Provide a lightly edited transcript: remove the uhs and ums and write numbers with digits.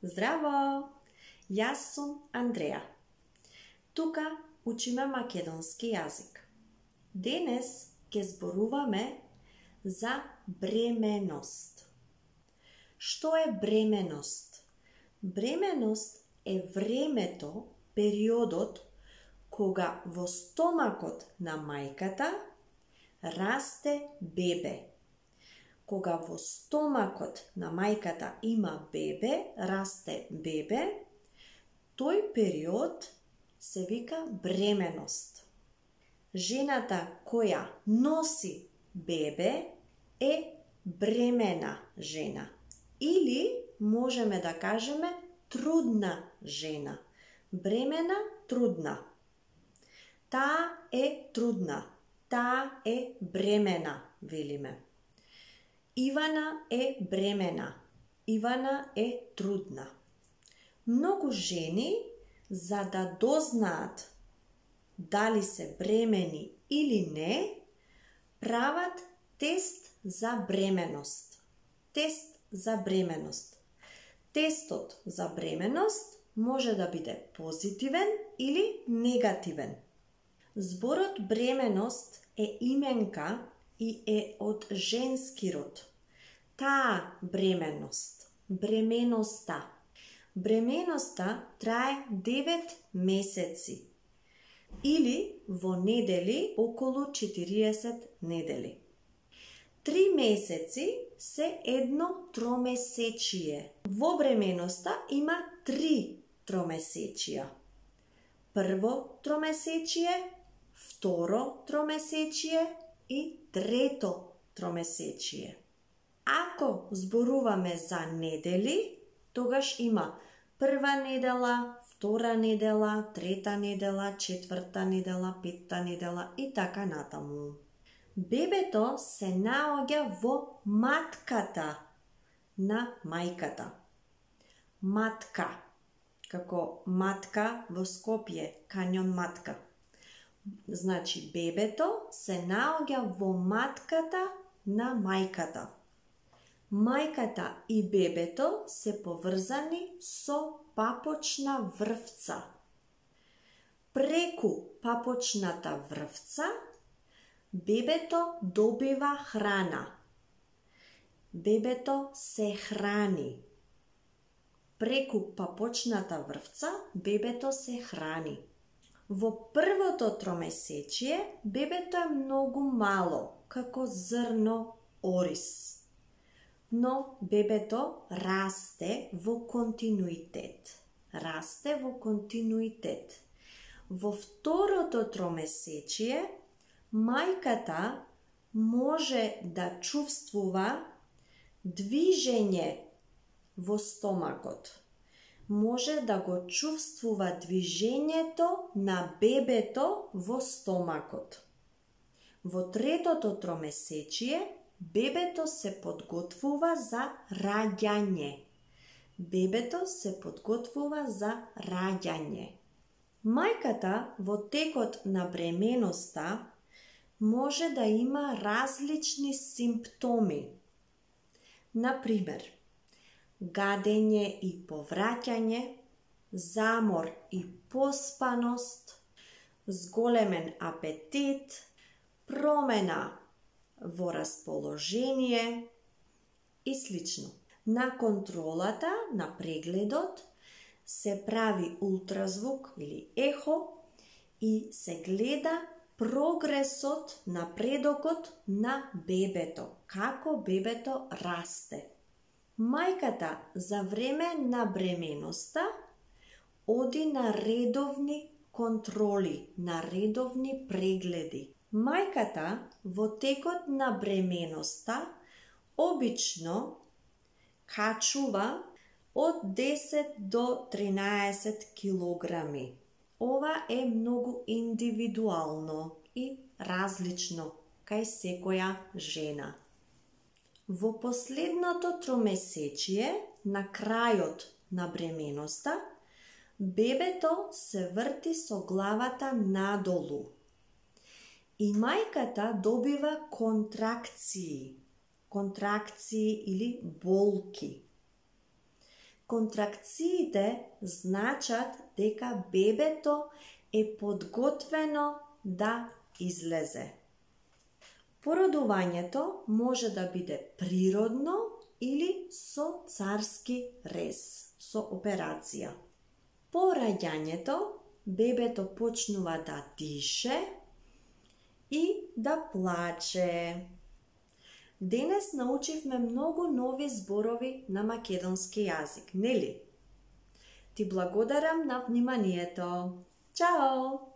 Здраво! Јас сум Андреја. Тука учиме македонски јазик. Денес ќе зборуваме за бременост. Што е бременост? Бременост е времето, периодот, кога во стомакот на мајката расте бебе. Кога во стомакот на мајката има бебе, расте бебе, тој период се вика бременост. Жената која носи бебе е бремена жена. Или можеме да кажеме трудна жена. Бремена, трудна. Таа е трудна. Таа е бремена, велиме. Ивана е бремена. Ивана е трудна. Многу жени, за да дознаат дали се бремени или не, прават тест за бременост. Тест за бременост. Тестот за бременост може да биде позитивен или негативен. Зборот бременост е именка и е од женски род. Таа бременост, бременоста. Бременоста трае 9 месеци или во недели околу 40 недели. 3 месеци се едно тромесечие. Во бременоста има 3 тромесечија. Прво тромесечие, второ тромесечие и трето тромесечие. Ако зборуваме за недели, тогаш има прва недела, втора недела, трета недела, четврта недела, петта недела и така натаму. Бебето се наоѓа во матката на мајката. Матка, како матка во Скопје, кањон матка. Значи, бебето се наоѓа во матката на мајката. Мајката и бебето се поврзани со папочна врвца. Преку папочната врвца бебето добива храна. Бебето се храни. Преку папочната врвца бебето се храни. Во првото тромесечие бебето е многу мало, како зрно ориз. Но бебето расте во континуитет. Расте во континуитет. Во второто тромесечие мајката може да чувствува движење во стомакот. Може да го чувствува движењето на бебето во стомакот. Во третото тромесечие бебето се подготвува за раѓање. Бебето се подготвува за раѓање. Мајката во текот на бременоста може да има различни симптоми. Например, гадење и повраќање, замор и поспаност, зголемен апетит, промена во расположение и слично. На контролата, на прегледот, се прави ултразвук или ехо и се гледа прогресот, напредокот на бебето, како бебето расте. Мајката за време на бременоста оди на редовни контроли, на редовни прегледи. Мајката во текот на бременоста обично качува од 10 до 13 килограми. Ова е многу индивидуално и различно кај секоја жена. Во последното тромесечие, на крајот на бременоста, бебето се врти со главата надолу. И мајката добива контракции или болки. Контракциите значат дека бебето е подготвено да излезе. Породувањето може да биде природно или со царски рез, со операција. По раѓањето бебето почнува да дише и да плаче. Денес научивме многу нови зборови на македонски јазик, нели? Ти благодарам на вниманието. Чао!